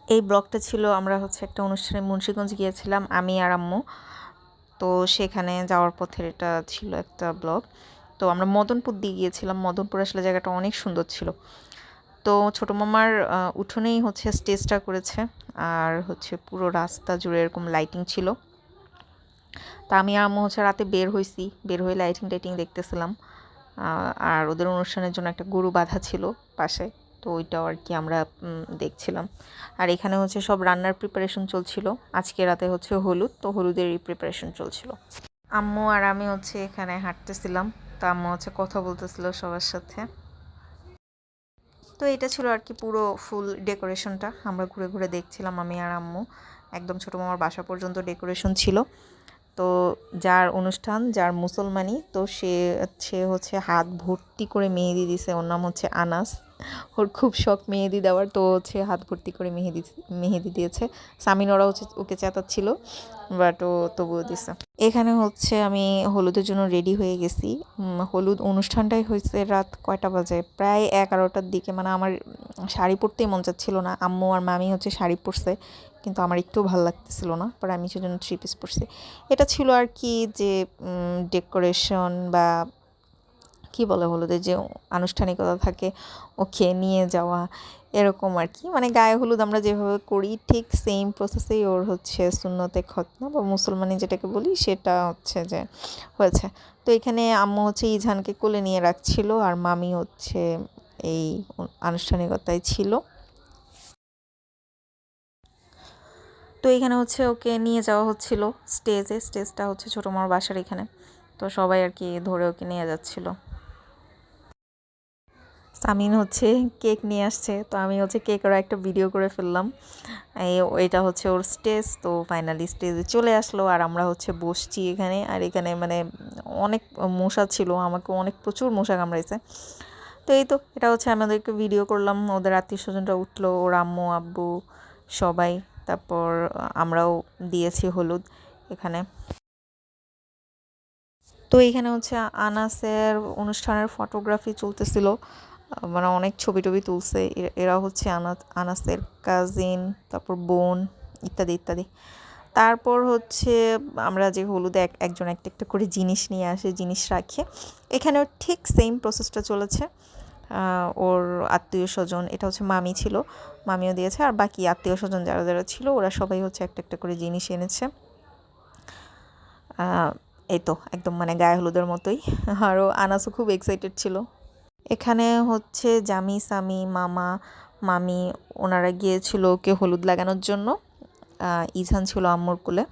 এই ব্লগটা ছিল আমরা একটা অনুষ্ঠানে মুন্সিগঞ্জ গিয়েছিলাম আমি আর আম্মু। তো সেখানে যাওয়ার পথের এটা ছিল একটা ব্লগ। তো আমরা মদনপুর দিয়ে গিয়েছিলাম। মদনপুর আসলে জায়গাটা অনেক সুন্দর ছিল। তো ছোটো মামার উঠোনেই স্টেজটা করেছে। আর পুরো রাস্তা জুড়ে এরকম লাইটিং ছিল। তা আমি আর আম্মু রাতে বের হয়েছি, বের হয়ে লাইটিং টাইটিং দেখতেছিলাম। আর ওদের অনুষ্ঠানের জন্য একটা গরু বাঁধা ছিল পাশে, তো ওইটাও আর কি আমরা দেখছিলাম। আর এখানে সব রান্নার প্রিপারেশন চলছিল। আজকে রাতে হলুদ, তো হলুদেরই প্রিপারেশন চলছিল। আম্মু আর আমি এখানে হাঁটতেছিলাম। তো আম্মু কথা বলতেছিল সবার সাথে। তো এটা ছিল আর কি পুরো ফুল ডেকোরেশনটা আমরা ঘুরে ঘুরে দেখছিলাম আমি আর আম্মু। একদম ছোটো মামার বাসা পর্যন্ত ডেকোরেশন ছিল। তো যার অনুষ্ঠান, যার মুসলমানি, তো সে হাত ভর্তি করে মেহেদি দিছে। ওর নাম আনাস। ওর খুব শখ মেহেদি দেওয়ার, তো হাত ভর্তি করে মেহেদি দিয়েছে। সামিন ওরা ওকে চেতাচ্ছিল, বাট ও তবুও দিছে। এখানে আমি হলুদের জন্য রেডি হয়ে গেছি। হলুদ অনুষ্ঠানটাই হয়েছে রাত কয়টা বাজে, প্রায় 11টার দিকে। মানে আমার শাড়ি পরতেই মন চাচ্ছিল না। আম্মু আর মামি শাড়ি পরছে, কিন্তু আমার একটু ভালো লাগতেছিল না, পরে আমি সেজন্য 3 পিস পরছি। এটা ছিল আর কি যে ডেকোরেশন বা কি বলে হলুদের যে আনুষ্ঠানিকতা থাকে, ওকে নিয়ে যাওয়া এরকম আর কি। মানে গায়ে হলুদ আমরা যেভাবে করি ঠিক সেম প্রসেসেই ওর সুন্নতে খতনা বা মুসলমানি যেটাকে বলি সেটা যে হয়েছে। তো এখানে আম্মু ইজানকে কোলে নিয়ে রাখছিল, আর মামি এই আনুষ্ঠানিকতায় ছিল। তো এখানে ওকে নিয়ে যাওয়া হচ্ছিল স্টেজটা ছোটো মামার বাসার এখানে। তো সবাই আর কি ধরে ওকে নিয়ে যাচ্ছিল। সামিন কেক নিয়ে আসছে, তো আমি কেকেরও একটা ভিডিও করে ফেললাম। এটা ওর স্টেজ। তো ফাইনালি স্টেজে চলে আসলো, আর আমরা বসছি এখানে। আর এখানে মানে অনেক মশা ছিল, আমাকে প্রচুর মশা কামড়াইছে। তো এই তো এটা আমাদেরকে ভিডিও করলাম। ওদের আত্মীয় স্বজনরা উঠলো, ওর আম্মু আব্বু সবাই। তারপর আমরাও দিয়েছি হলুদ এখানে। তো এইখানে আনাসের অনুষ্ঠানের ফটোগ্রাফি চলতেছিল। মানে অনেক ছবি টবি তুলছে। এরা আনাসের কাজিন, তারপর বোন, ইত্যাদি ইত্যাদি। তারপর আমরা যে হলুদে একজন একটা একটা করে জিনিস নিয়ে আসে, জিনিস রাখে। এখানেও ঠিক সেম প্রসেসটা চলেছে। ওর আত্মীয় স্বজন, এটা মামি ছিল, মামিও দিয়েছে। আর বাকি আত্মীয় স্বজন যারা যারা ছিল ওরা সবাই একটা একটা করে জিনিস এনেছে। এই তো একদম মানে গায়ে হলুদের মতোই। আরও আনাসও খুব এক্সাইটেড ছিল। এখানে জামি সামি মামা মামি ওনারা গিয়েছিল ওকে হলুদ লাগানোর জন্য। ইজান ছিল আম্মুর কোলে।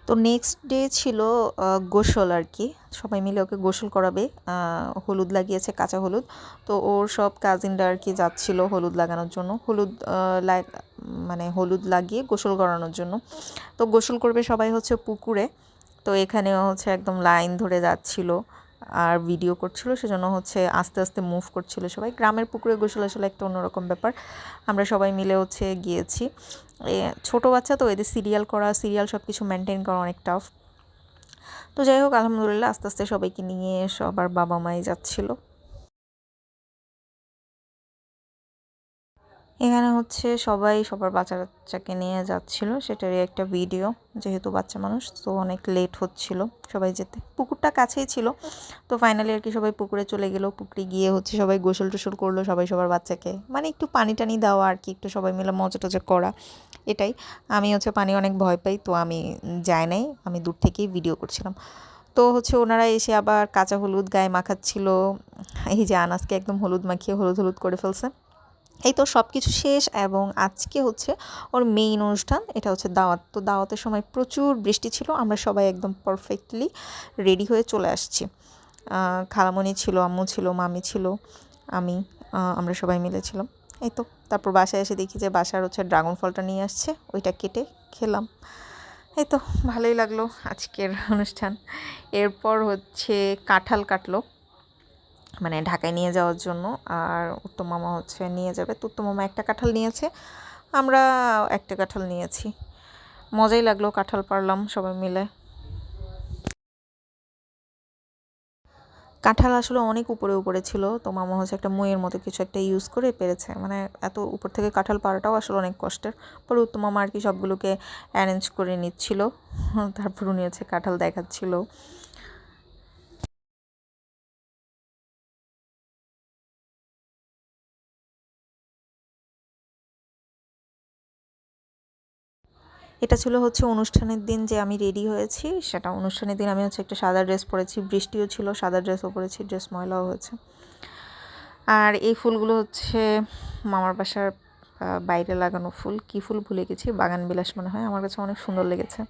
তো নেক্সট ডে ছিল গোসল আর কি। সবাই মিলে ওকে গোসল করাবে। হলুদ লাগিয়েছে, কাঁচা হলুদ। তো ওর সব কাজিনরা আর কি যাচ্ছিল হলুদ লাগানোর জন্য, মানে হলুদ লাগিয়ে গোসল করানোর জন্য। তো গোসল করবে সবাই পুকুরে। তো এখানেও একদম লাইন ধরে যাচ্ছিল আর ভিডিও করছিল, সেজন্য আস্তে আস্তে মুভ করছিল সবাই। গ্রামের পুকুরে গোসল আসলে একটা অন্যরকম ব্যাপার। আমরা সবাই মিলে গিয়েছি। ছোটো বাচ্চা তো এদের সিরিয়াল সব কিছু মেনটেন করা অনেক টাফ। তো যাই হোক, আলহামদুলিল্লাহ আস্তে আস্তে সবাইকে নিয়ে সবার বাবা মাই যাচ্ছিল। এখানে সবাই সবার বাচ্চা কাচ্চাকে নিয়ে যাচ্ছিল, সেটারই একটা ভিডিও। যেহেতু বাচ্চা মানুষ, তো অনেক লেট হচ্ছিল সবাই যেতে। পুকুরটা কাছেই ছিল। তো ফাইনালি আর কি সবাই পুকুরে চলে গেল। পুকুরে গিয়ে সবাই গোসল টোসল করলো, সবাই সবার বাচ্চাকে মানে একটু পানি টানি দেওয়া আর কি, একটু সবাই মিলে মজা টজা করা, এটাই। আমি পানি অনেক ভয় পাই, তো আমি যাই নাই, আমি দূর থেকেই ভিডিও করছিলাম। তো ওনারা এসে আবার কাঁচা হলুদ গায়ে মাখাচ্ছিল। এই যে আনাসকে একদম হলুদ মাখিয়ে হলুদ হলুদ করে ফেলছে। এই তো সব কিছু শেষ, এবং আজকে ওর মেইন অনুষ্ঠান, এটা দাওয়াত। তো দাওয়াতের সময় প্রচুর বৃষ্টি ছিল, আমরা সবাই একদম পারফেক্টলি রেডি হয়ে চলে আসছি। খালামণি ছিল, আম্মু ছিল, মামি ছিল, আমি, আমরা সবাই মিলেছিলাম। এই তো তারপর বাসায় এসে দেখি যে বাসার ড্রাগন ফলটা নিয়ে আসছে, ওইটা কেটে খেলাম। এই তো ভালোই লাগলো আজকের অনুষ্ঠান। এরপর কাঁঠাল কাটলো, মানে ঢাকায় নিয়ে যাওয়ার জন্য। আর উত্তম মামা নিয়ে যাবে। তো উত্তম মামা একটা কাঁঠাল নিয়েছে, আমরা একটা কাঁঠাল নিয়েছি। মজাই লাগলো, কাঁঠাল পারলাম সবাই মিলে। কাঁঠাল আসলে অনেক উপরে উপরে ছিল, তো মামা হচ্ছে একটা মইয়ের মতো কিছু একটা ইউজ করে পেরেছে, মানে এত উপর থেকে কাঁঠাল পাড়াটাও আসলে অনেক কষ্টের। পরে উত্তম মামা আর কি সবগুলোকে অ্যারেঞ্জ করে নিচ্ছিল, তারপর উনি হচ্ছে কাঁঠাল দেখাচ্ছিল। এটা ছিল হচ্ছে অনুষ্ঠানের দিন যে আমি রেডি হয়েছি, সেটা অনুষ্ঠানের দিন আমি হচ্ছে একটা সাদা ড্রেস পরেছি, বৃষ্টিও ছিল, সাদা ড্রেসও পরেছি, ড্রেস ময়লাও হয়েছে। আর এই ফুলগুলো হচ্ছে মামার বাসার বাইরে লাগানো ফুল, কী ফুল ভুলে গেছি, বাগান বিলাস মনে হয়, আমার কাছে অনেক সুন্দর লেগেছে।